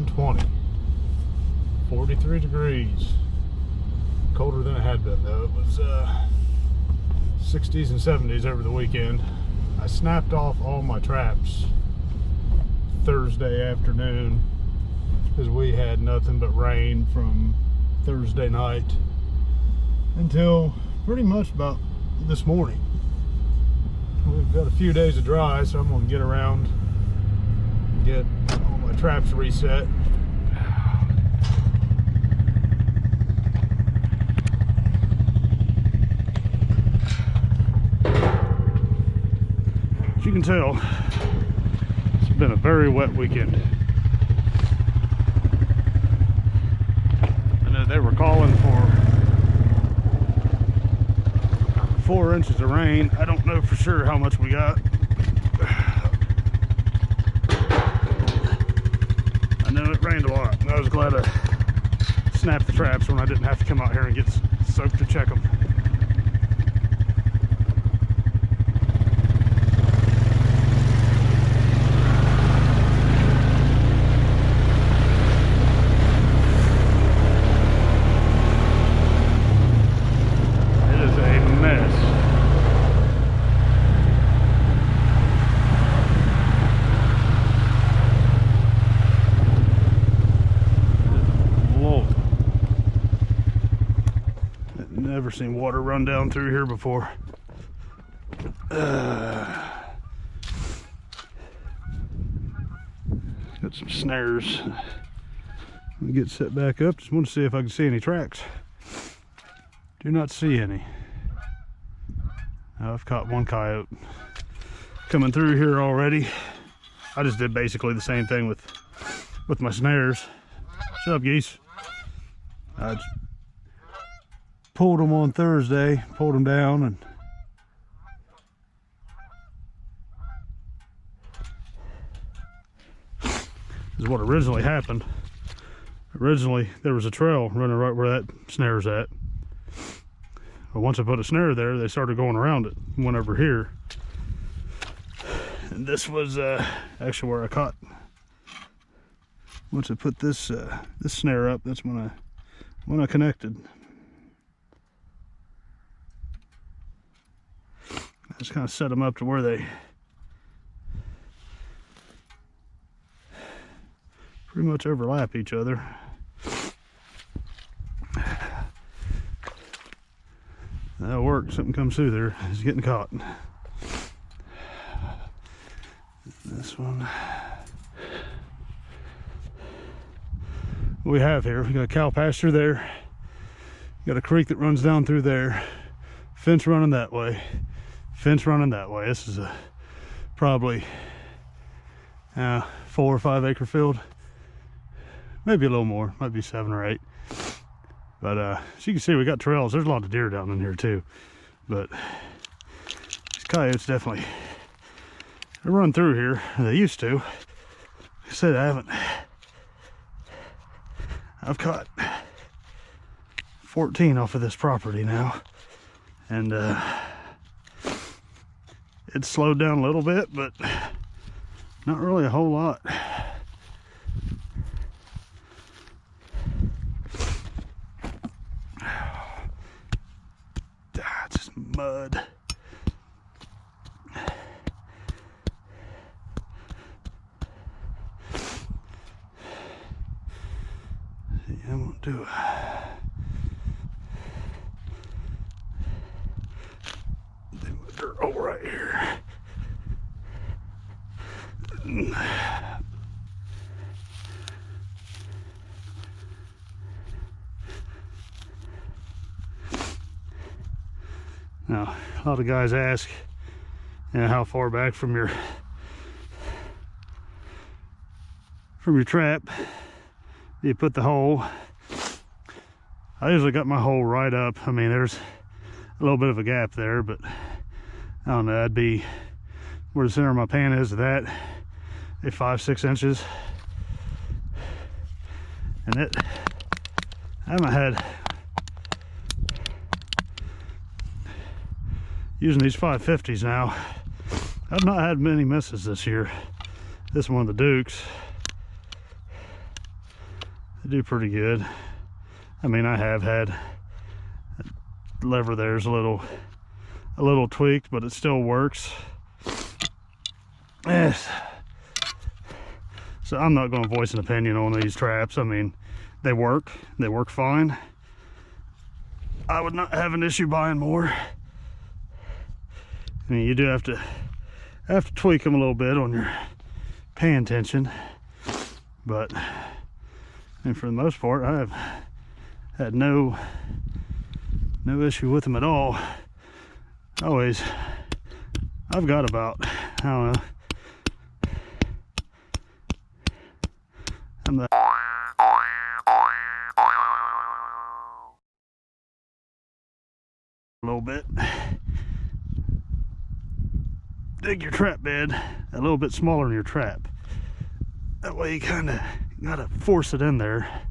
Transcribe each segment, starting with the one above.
2020. 43 degrees. Colder than it had been though. It was 60s and 70s over the weekend. I snapped off all my traps Thursday afternoon because we had nothing but rain from Thursday night until pretty much about this morning. We've got a few days of dry, so I'm going to get around and get all my traps reset. As you can tell, it's been a very wet weekend. I know they were calling for 4 inches of rain. I don't know for sure how much we got. I know it rained a lot, and I was glad I snapped the traps when I didn't have to come out here and get soaked to check them. Never seen water run down through here before. Got some snares. Let me get set back up. Just want to see if I can see any tracks. Do not see any. I've caught one coyote coming through here already. I just did basically the same thing with my snares. Shut up, geese. I just pulled them on Thursday, pulled them down, and this is what originally happened. Originally, there was a trail running right where that snare's at. But once I put a snare there, they started going around it and went over here. And this was actually where I caught. Once I put this this snare up, that's when I connected. I just kind of set them up to where they pretty much overlap each other. That'll work. Something comes through there. It's getting caught. This one. What we have here, we got a cow pasture there. Got a creek that runs down through there. Fence running that way. Fence running that way. This is a probably 4 or 5 acre field, maybe a little more, might be 7 or 8. But as you can see, we got trails. There's a lot of deer down in here too, but these coyotes definitely, they run through here. They used to. Like I said, I've caught 14 off of this property now, and it's slowed down a little bit, but not really a whole lot. It's just mud. Yeah, I won't do it. Oh, right here. Now, a lot of guys ask, how far back from your trap do you put the hole? I usually got my hole right up. I mean, there's a little bit of a gap there, but I don't know, that'd be where the center of my pan is to that, 5-6 inches. And I haven't had, using these 550s now, I've not had many misses this year. This is one of the Dukes. They do pretty good. I mean, I have had the lever there's a little tweaked, but it still works. Yes. So I'm not going to voice an opinion on these traps. I mean, they work fine. I would not have an issue buying more. I mean, you do have to tweak them a little bit on your paying attention, but and for the most part, I have had no issue with them at all. Always, I've got about, I don't know, I'm the a little bit. Dig your trap bed a little bit smaller than your trap. That way you kind of gotta force it in there.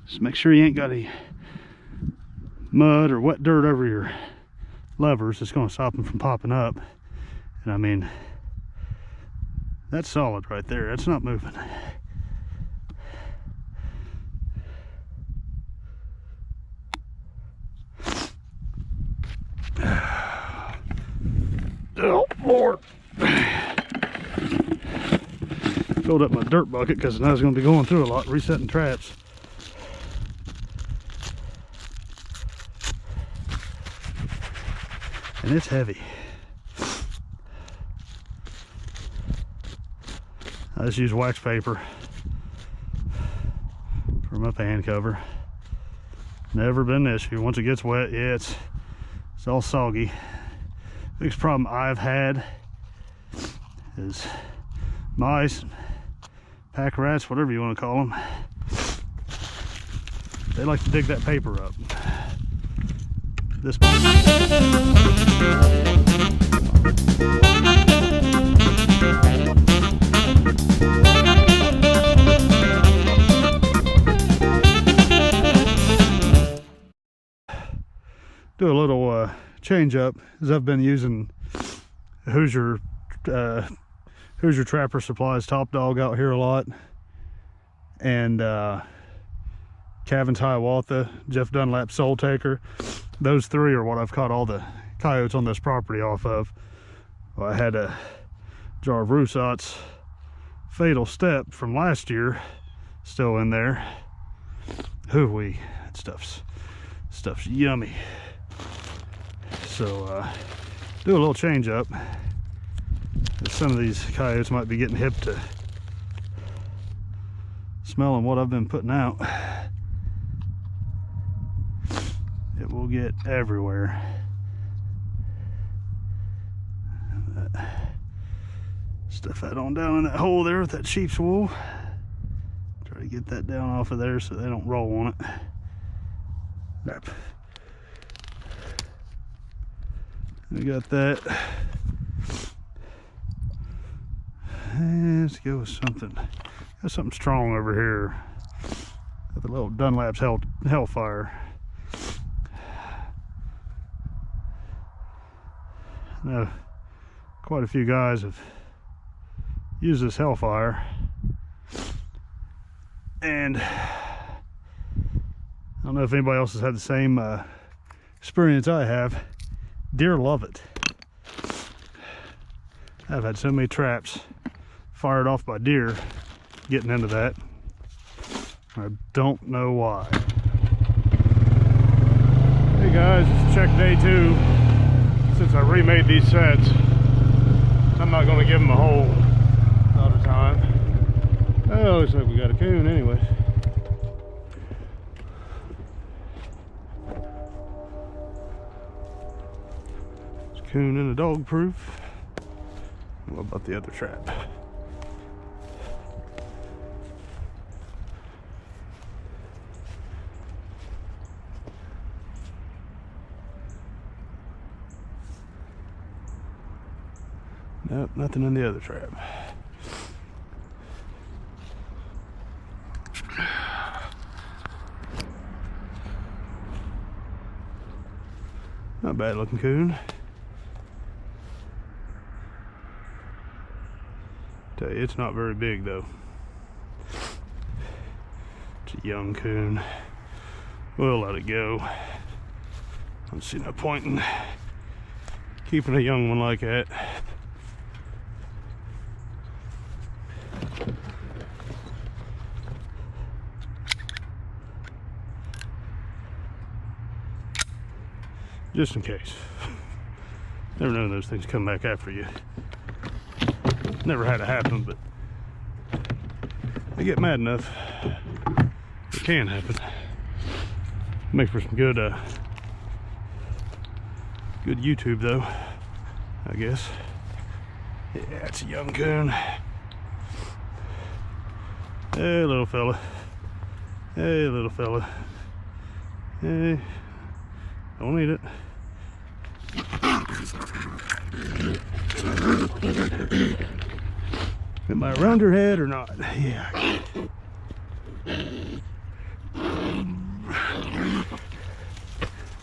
Just make sure you ain't got any mud or wet dirt over your levers. It's going to stop them from popping up. And I mean, that's solid right there. That's not moving. Oh Lord. Filled up my dirt bucket because I was going to be going through a lot resetting traps. And it's heavy. I just use wax paper for my pan cover. Never been an issue. Once it gets wet, yeah, it's all soggy. Biggest problem I've had is mice, pack rats, whatever you want to call them. They like to dig that paper up. This do a little change up, as I've been using Hoosier Trapper Supplies Top Dog out here a lot, and Cavan's Hiawatha, Jeff Dunlap Soul Taker. Those three are what I've caught all the coyotes on this property off of. Well, I had a jar of Rousseau's Fatal Step from last year still in there. Hoo-wee, that stuff's yummy. So do a little change up. Some of these coyotes might be getting hip to smelling what I've been putting out. It will get everywhere. Stuff that on down in that hole there with that sheep's wool. Try to get that down off of there so they don't roll on it. Yep. We got that. And let's go with something. Got something strong over here. Got the little Dunlap's Hellfire. I know quite a few guys have used this Hellfire, and I don't know if anybody else has had the same experience I have. Deer love it. I've had so many traps fired off by deer getting into that. I don't know why. Hey guys, it's check day 2. Since I remade these sets, I'm not going to give them a whole lot of time. Oh, looks like we got a coon anyway. It's coon in a dog proof. What about the other trap? Nope, nothing in the other trap. Not bad looking coon. Tell you, it's not very big though. It's a young coon. We'll let it go. I don't see no point in keeping a young one like that. Just in case. Never know those things come back after you. Never had it happen, but they get mad enough. It can happen. Make for some good good YouTube though, I guess. Yeah, it's a young coon. Hey little fella. Hey little fella. Hey. Don't eat it. Am I around your head or not? Yeah.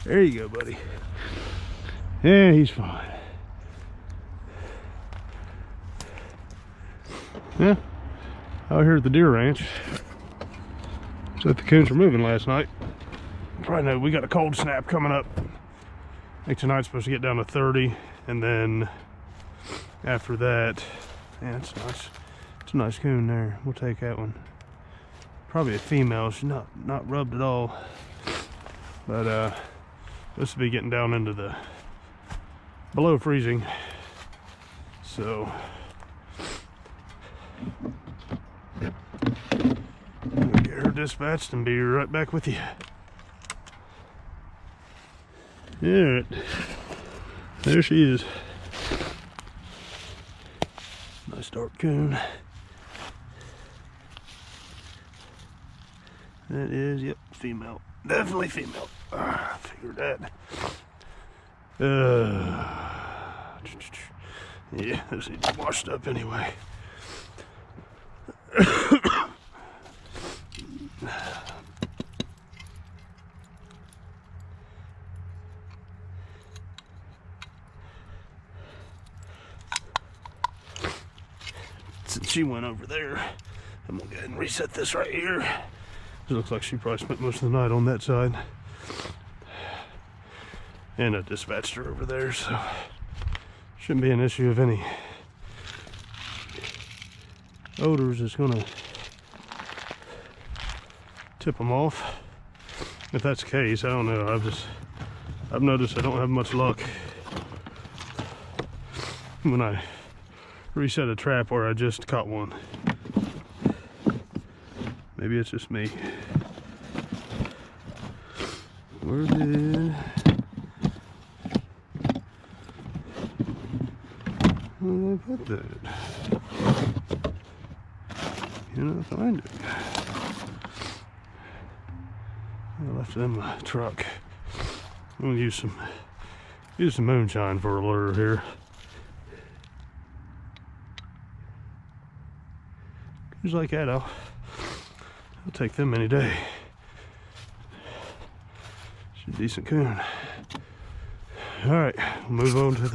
There you go, buddy. Yeah, he's fine. Yeah. Out here at the deer ranch. So the coons were moving last night. Probably know we got a cold snap coming up. I think tonight's supposed to get down to 30, and then after that, yeah, it's nice. It's a nice coon there. We'll take that one. Probably a female. She's not rubbed at all. But this will be getting down into the below freezing. So we'll get her dispatched and be right back with you. Yeah, there she is. Nice dark coon. That is, yep, female. Definitely female. I figured that. Yeah, this needs washed up anyway. Since she went over there, I'm gonna go ahead and reset this right here. It looks like she probably spent most of the night on that side. And I dispatched her over there, so shouldn't be an issue of any odors. It's gonna tip them off. If that's the case, I don't know. I've noticed I don't have much luck when I reset a trap where I just caught one. Maybe it's just me. Where did I put that? Cannot find it. I left it in my truck. I'm gonna use some moonshine for a lure here. Just like that, I'll take them any day. She's a decent coon. All right, we'll move on to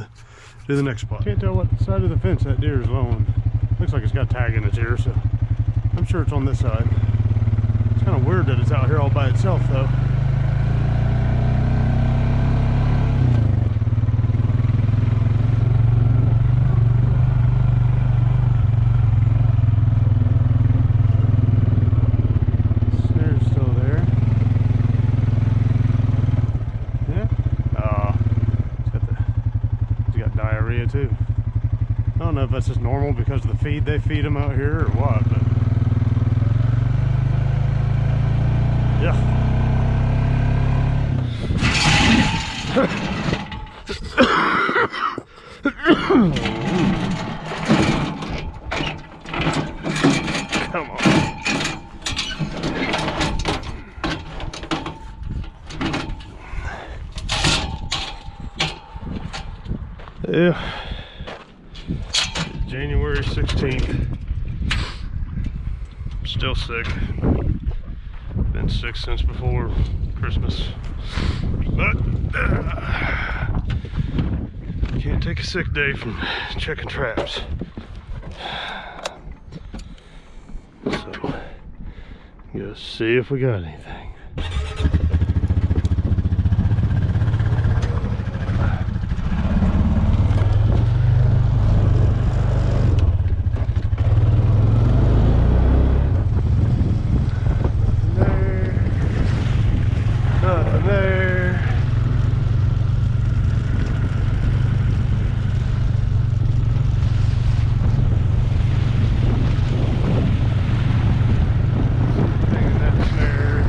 the next spot. Can't tell what side of the fence that deer is on. Looks like it's got tag in its ear, so I'm sure it's on this side. It's kind of weird that it's out here all by itself, though. Too. I don't know if that's just normal because of the feed they feed them out here or what, but yeah. Come on. Yeah. January 16th. Still sick. Been sick since before Christmas. But can't take a sick day from checking traps. So Go see if we got anything. Nothing there. Hanging that snare.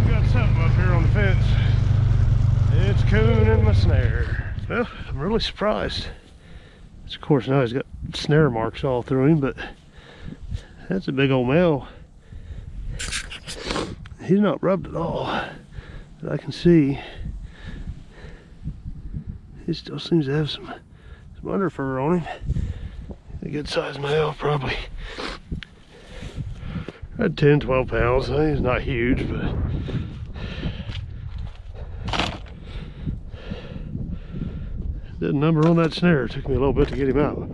We got something up here on the fence. It's coon in my snare. Well, I'm really surprised. Of course, now he's got snare marks all through him, but that's a big old male. He's not rubbed at all that I can see. He still seems to have some under fur on him. A good sized male, probably at 10-12 pounds. I think he's not huge, but the number on that snare took me a little bit to get him out.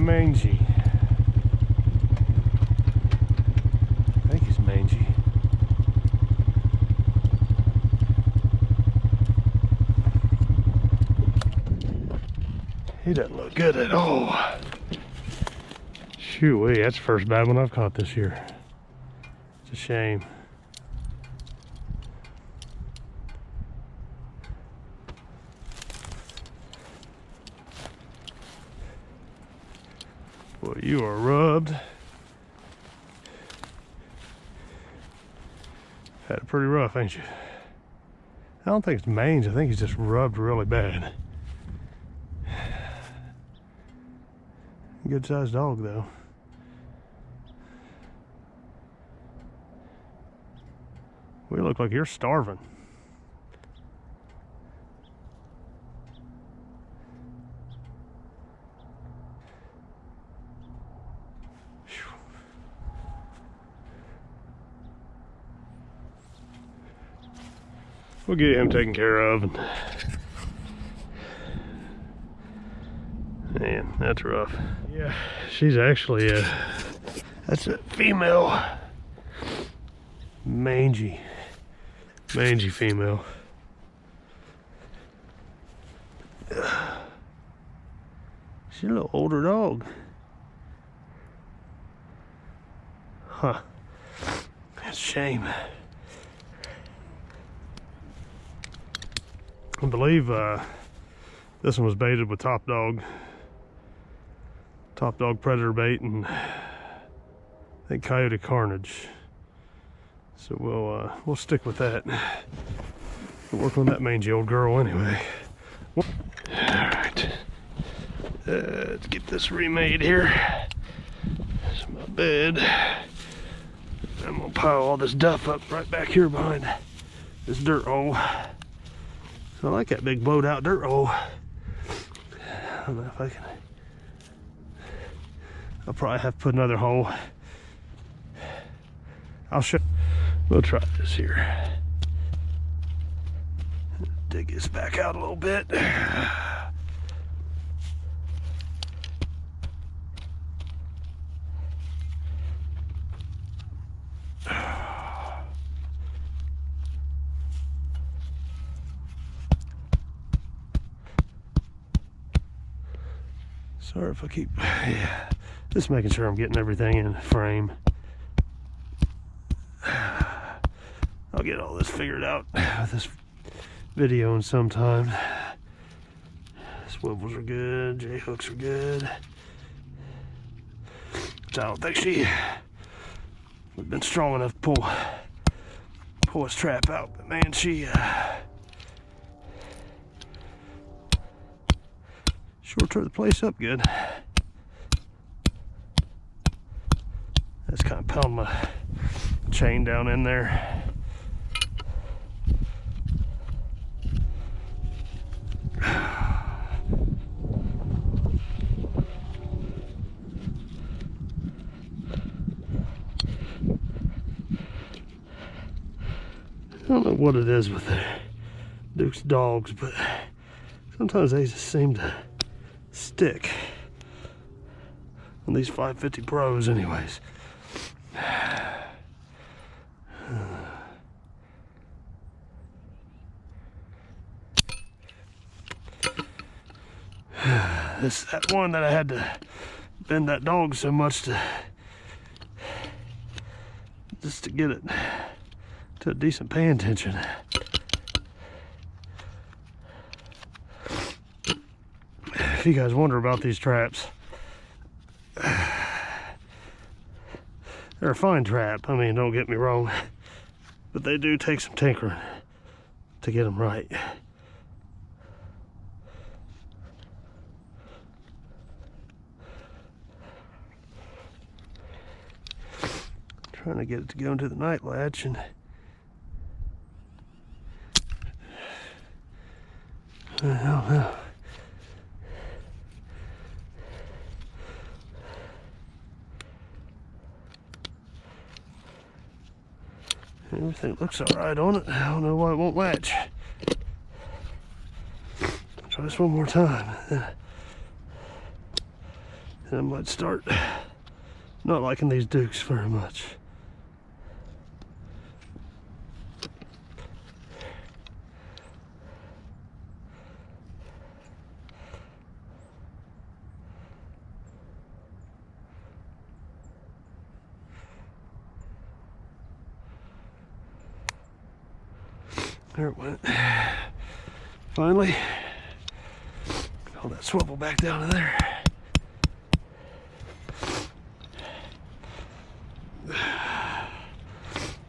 Mangy. I think he's mangy. He doesn't look good at all. Shoo-wee, that's the first bad one I've caught this year. It's a shame. Boy, you are rubbed. Had it pretty rough, ain't you? I don't think it's mange. I think he's just rubbed really bad. Good sized dog, though. We look like you're starving. We'll get him taken care of. And man, that's rough. Yeah, she's actually that's a female. Mangy female. She's a little older dog. Huh. That's a shame. I believe this one was baited with top dog predator bait, and I think coyote carnage. So we'll stick with that. We'll work on that mangy old girl anyway. All right, let's get this remade here. This is my bed. I'm gonna pile all this duff up right back here behind this dirt hole. I like that big blowed out dirt hole. I don't know if I can. I'll probably have to put another hole. I'll show. We'll try this here. Dig this back out a little bit. Sorry if I keep, yeah, just making sure I'm getting everything in frame. I'll get all this figured out with this video in some time. Swivels are good, J-hooks are good. Which I don't think she would have been strong enough to pull his trap out, but man, she sure tore the place up good. Just kind of pound my chain down in there. I don't know what it is with the Duke's dogs, but sometimes they just seem to stick on these 550 Pros anyways. This that one that I had to bend that dog so much to just to get it to a decent pan tension. If you guys wonder about these traps, they're a fine trap. I mean, don't get me wrong, but they do take some tinkering to get them right. Trying to get it to go into the night latch, and I don't know. Everything looks all right on it. I don't know why it won't latch. Try this one more time. Then I might start not liking these Dukes very much. There it went. Finally, all that swivel back down to there.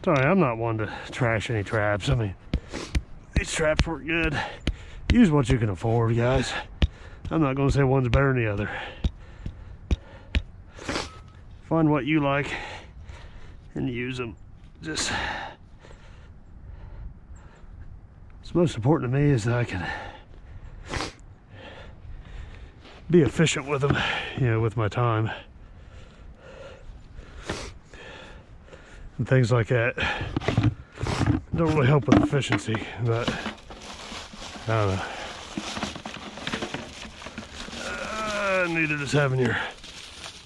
Sorry, I'm not one to trash any traps. I mean, these traps work good. Use what you can afford, guys. I'm not going to say one's better than the other. Find what you like and use them. Just what's most important to me is that I can be efficient with them, you know, with my time and things like that. Don't really help with efficiency, but I don't know. Needed is having your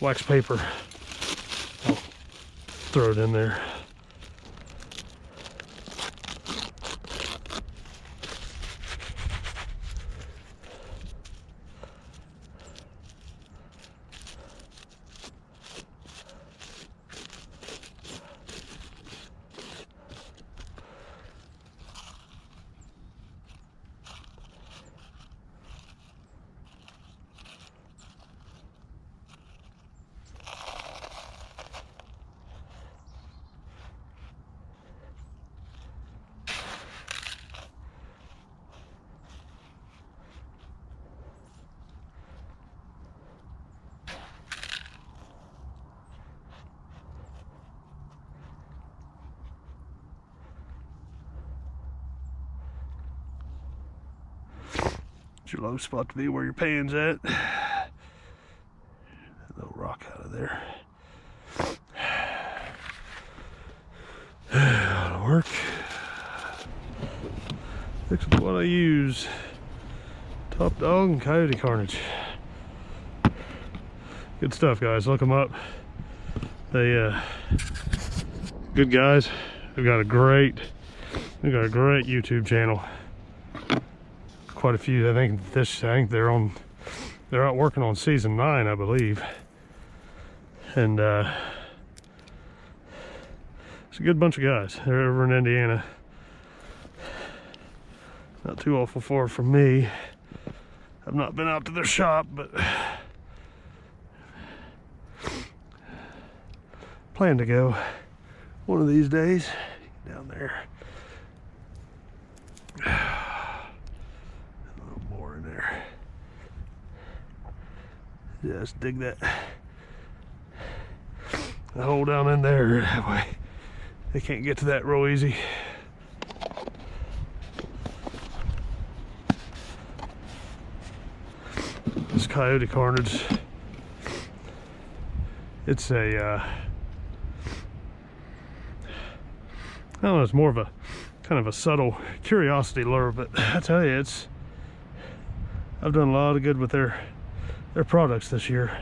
wax paper. I'll throw it in there. Your low spot to be where your pan's at. A little rock out of there. That'll work. Fix what I use. Top Dog and Coyote Carnage. Good stuff, guys. Look them up. They good guys. They've got a great YouTube channel. Quite a few. I think they're out working on season 9, I believe. And it's a good bunch of guys. They're over in Indiana. Not too awful far from me. I've not been out to their shop, but plan to go one of these days down there. Just dig that. a hole down in there. That way they can't get to that real easy. This coyote carnage, it's a I don't know, it's more of a kind of a subtle curiosity lure, but I tell you, I've done a lot of good with their products this year.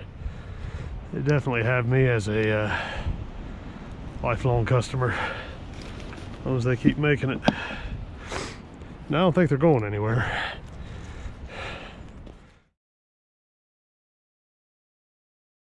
They definitely have me as a lifelong customer, as long as they keep making it. And I don't think they're going anywhere.